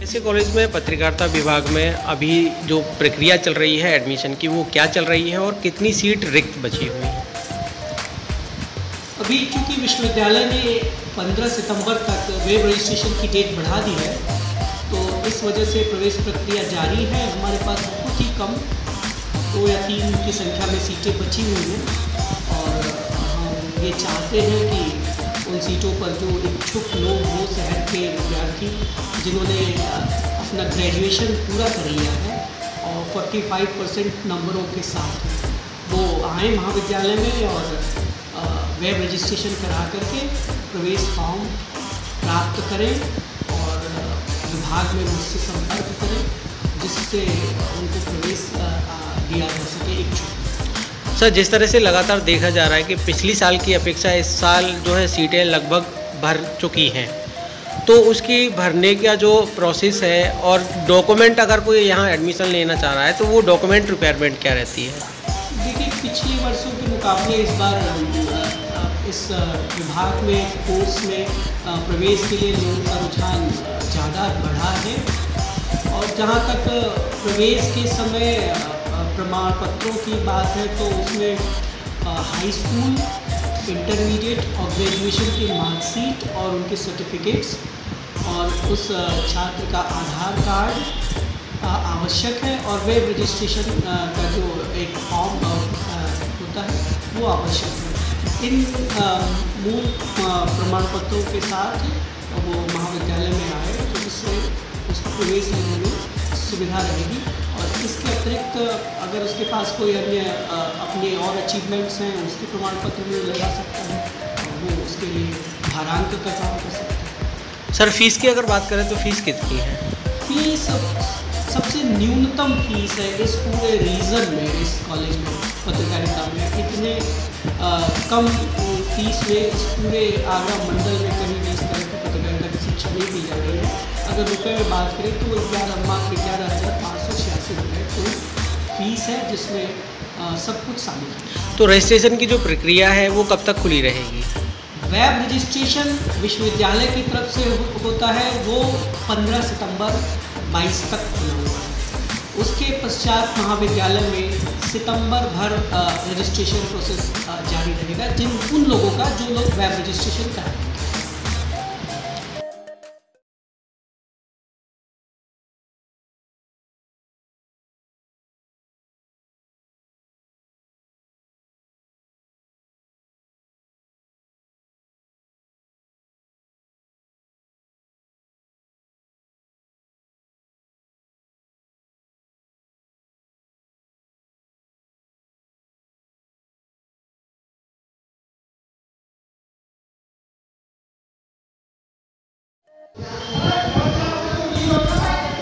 ऐसे कॉलेज में पत्रकारिता विभाग में अभी जो प्रक्रिया चल रही है एडमिशन की, वो क्या चल रही है और कितनी सीट रिक्त बची हुई है? अभी चूँकि विश्वविद्यालय ने 15 सितंबर तक वेब रजिस्ट्रेशन की डेट बढ़ा दी है, तो इस वजह से प्रवेश प्रक्रिया जारी है। हमारे पास बहुत ही कम 2 या 3 की संख्या में सीटें बची हुई हैं और हम ये चाहते हैं कि उन सीटों पर जो इच्छुक लोग हों, शहर के विद्यार्थी जिन्होंने अपना ग्रेजुएशन पूरा कर लिया है और 45% नंबरों के साथ वो आए महाविद्यालय में और वेब रजिस्ट्रेशन करा करके प्रवेश फॉर्म प्राप्त करें और विभाग में मुझसे संपर्क करें, जिससे उनको प्रवेश दिया जा सके इच्छुक। सर, जिस तरह से लगातार देखा जा रहा है कि पिछली साल की अपेक्षा इस साल जो है सीटें लगभग भर चुकी हैं, तो उसकी भरने का जो प्रोसेस है और डॉक्यूमेंट अगर कोई यहाँ एडमिशन लेना चाह रहा है तो वो डॉक्यूमेंट रिक्वायरमेंट क्या रहती है? देखिए, पिछले वर्षों के मुकाबले इस बार इस विभाग में कोर्स में प्रवेश के लिए लोगों का रुझान ज़्यादा बढ़ा है और जहाँ तक प्रवेश के समय प्रमाण पत्रों की बात है तो उसमें हाई स्कूल, इंटरमीडिएट और ग्रेजुएशन की मार्कशीट और उनके सर्टिफिकेट्स और उस छात्र का आधार कार्ड आवश्यक है और वेब रजिस्ट्रेशन का जो एक फॉर्म होता है वो आवश्यक है। इन मूल प्रमाण पत्रों के साथ वो महाविद्यालय में आए तो इससे उसको प्रवेश लेने में सुविधा रहेगी और इसके अतिरिक्त अगर उसके पास कोई अन्य अपने और अचीवमेंट्स हैं उसके प्रमाण पत्र में लगा सकता है और वो उसके लिए भारांक का काम कर सकता है। सर, फीस की अगर बात करें तो फीस कितनी है? फीस सबसे न्यूनतम फीस है इस पूरे रीजन में, इस कॉलेज में पत्रकारिता में इतने कम फीस में इस पूरे आगरा मंडल में कहीं भी इस तरह की पत्रकारिता की शिक्षा नहीं दी जा रही है। अगर रुपये में बात करें तो 11,586 रुपये कोई फीस है जिसमें सब कुछ शामिल है। तो रजिस्ट्रेशन की जो प्रक्रिया है वो कब तक खुली रहेगी? वेब रजिस्ट्रेशन विश्वविद्यालय की तरफ से होता है, वो 15 सितंबर 22 तक खुला हुआ है। उसके पश्चात महाविद्यालय में सितंबर भर रजिस्ट्रेशन प्रोसेस जारी रहेगा उन लोगों का जो लोग वेब रजिस्ट्रेशन कराएंगे।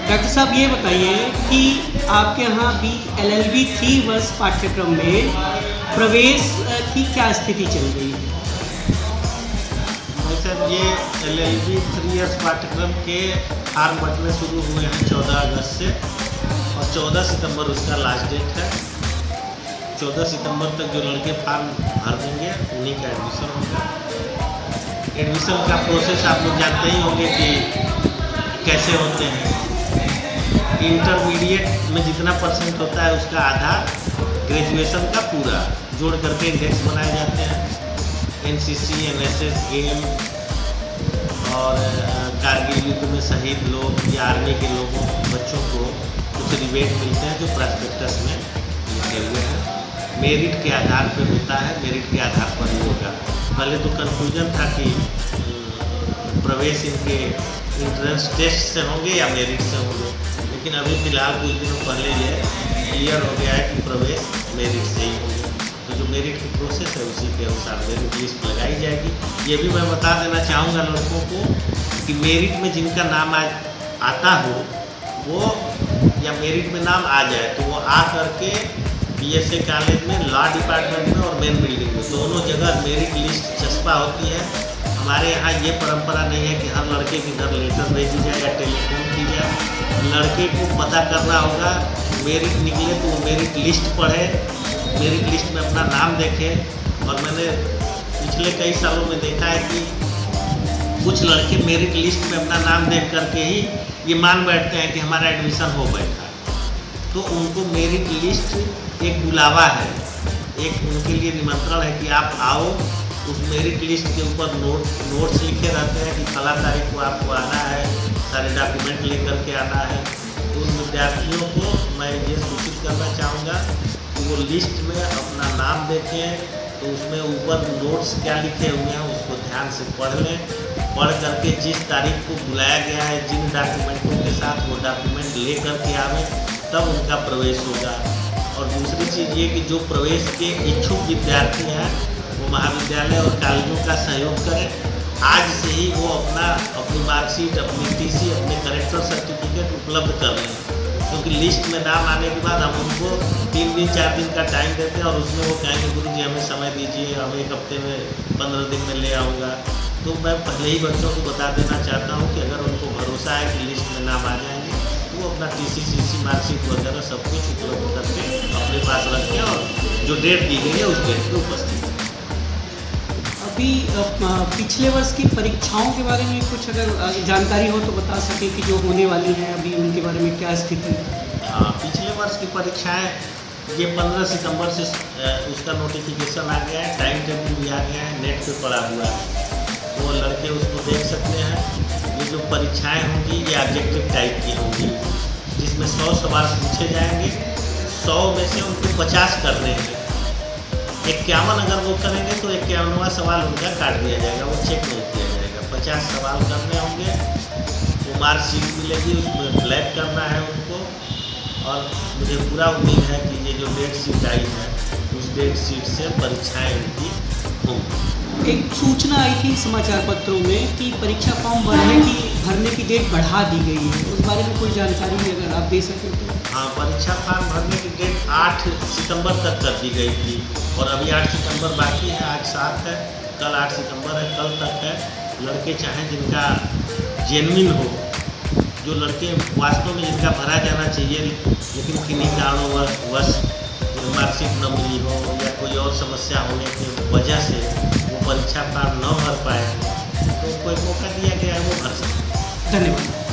डॉक्टर साहब, ये बताइए कि आपके यहाँ भी LLB 3 वर्ष पाठ्यक्रम में प्रवेश की क्या स्थिति चल रही है? भाई साहब, ये LLB 3 इयर्स पाठ्यक्रम के फॉर्म भरने शुरू हुए हैं 14 अगस्त से और 14 सितंबर उसका लास्ट डेट है। 14 सितंबर तक जो लड़के फॉर्म भर देंगे उन्हीं का एडमिशन होगा। एडमिशन का प्रोसेस आप लोग जानते ही होंगे कि कैसे होते हैं। इंटरमीडिएट में जितना परसेंट होता है उसका आधा, ग्रेजुएशन का पूरा जोड़ करके इंडेक्स बनाए जाते हैं। NCC, NSS, गेम और कारगिल युद्ध में शहीद लोग या आर्मी के लोगों बच्चों को कुछ रिबेट मिलते हैं जो प्रॉस्पेक्टस में लिखे हुए हैं। मेरिट के आधार पर होता है, मेरिट के आधार पर ही होगा। पहले तो कन्फ्यूजन था कि प्रवेश इनके इंट्रेंस टेस्ट से होंगे या मेरिट से होंगे, लेकिन अभी फ़िलहाल कुछ दिनों पहले ये क्लियर हो गया है कि प्रवेश मेरिट से ही होंगे। तो जो मेरिट की प्रोसेस है उसी के अनुसार मेरिट लिस्ट लगाई जाएगी। ये भी मैं बता देना चाहूँगा लड़कों को कि मेरिट में जिनका नाम आज आता हो वो या मेरिट में नाम आ जाए तो वो आ करके BSA कॉलेज में, लॉ डिपार्टमेंट में और मेन बिल्डिंग में दोनों जगह मेरिट लिस्ट चस्पा होती है। हमारे यहाँ ये परंपरा नहीं है कि हर लड़के के घर लेटर भेजी जाए या टेलीफोन की जाए। लड़के को पता करना होगा, मेरिट निकले तो वो मेरिट लिस्ट पढ़े, मेरिट लिस्ट में अपना नाम देखे। और मैंने पिछले कई सालों में देखा है कि कुछ लड़के मेरिट लिस्ट में अपना नाम देख करके ही ये मान बैठते हैं कि हमारा एडमिशन हो बैठा, तो उनको मेरिट लिस्ट एक बुलावा है, एक उनके लिए निमंत्रण है कि आप आओ। उस मेरिट लिस्ट के ऊपर नोट्स लिखे रहते हैं कि फला तारीख को आपको आना है, सारे डॉक्यूमेंट लेकर के आना है। तो उन विद्यार्थियों को मैं ये सूचित करना चाहूँगा कि वो लिस्ट में अपना नाम देखें, तो उसमें ऊपर नोट्स क्या लिखे हुए हैं उसको ध्यान से पढ़ लें। पढ़ करके जिस तारीख को बुलाया गया है, जिन डॉक्यूमेंटों के साथ वो डॉक्यूमेंट ले करके आवें, तब उनका प्रवेश होगा। और दूसरी चीज़ ये कि जो प्रवेश के इच्छुक विद्यार्थी हैं वो महाविद्यालय और कॉलेजों का सहयोग करें। आज से ही वो अपनी मार्कशीट, अपनी टीसी, अपने करेक्टर सर्टिफिकेट उपलब्ध कर लें, क्योंकि लिस्ट में नाम आने के बाद हम उनको 3 दिन 4 दिन का टाइम देते हैं और उसमें वो कहेंगे गुरुजी हमें समय दीजिए, हम 1 हफ्ते में 15 दिन में ले आऊँगा। तो मैं पहले ही बच्चों को बता देना चाहता हूँ कि अगर उनको भरोसा है कि लिस्ट में नाम आ जाएंगे तो वो अपना टीसी, सीसी, मार्कशीट वगैरह सब कुछ उपलब्ध करके अपने पास रखें और जो डेट दी गई है उस डेट पर उपस्थित है। अभी पिछले वर्ष की परीक्षाओं के बारे में कुछ अगर जानकारी हो तो बता सकें कि जो होने वाली हैं अभी उनके बारे में क्या स्थिति है? हाँ, पिछले वर्ष की परीक्षाएं ये 15 सितंबर से उसका नोटिफिकेशन आ गया है, टाइम टेबल भी आ गया है, नेट पे पड़ा हुआ है, वो लड़के उसको देख सकते हैं। ये जो परीक्षाएं होंगी ये ऑब्जेक्टिव टाइप की होंगी, जिसमें 100 सवाल पूछे जाएंगे, 100 में से उनको 50 करने हैं। 51 अगर वो करेंगे तो 51वां सवाल उनका काट दिया जाएगा, वो चेक नहीं किया जाएगा। 50 सवाल करने होंगे, वो मार्कशीट मिलेगी, उसमें ब्लैक करना है उनको। और मुझे पूरा उम्मीद है कि ये जो डेट शीट आई है उस डेट शीट से परीक्षाएं उनकी होंगी। एक सूचना आई थी समाचार पत्रों में कि परीक्षा फॉर्म भरने की डेट बढ़ा दी गई है, उस बारे में कोई जानकारी अगर आप दे सकें तो? हाँ, परीक्षा फॉर्म भरने की डेट 8 सितंबर तक कर दी गई थी और अभी 8 सितंबर बाकी है, आज 7 है, कल 8 सितंबर है, कल तक है। लड़के चाहें जिनका जेन्युइन हो, जो लड़के वास्तव में जिनका भरा जाना चाहिए लेकिन किन्हीं कारणों मार्कशीट न मिली हो या कोई और समस्या होने की वजह से वो परीक्षा फॉर्म न भर पाए, तो कोई मौका दिया गया है वो भर सकते हैं। धन्यवाद।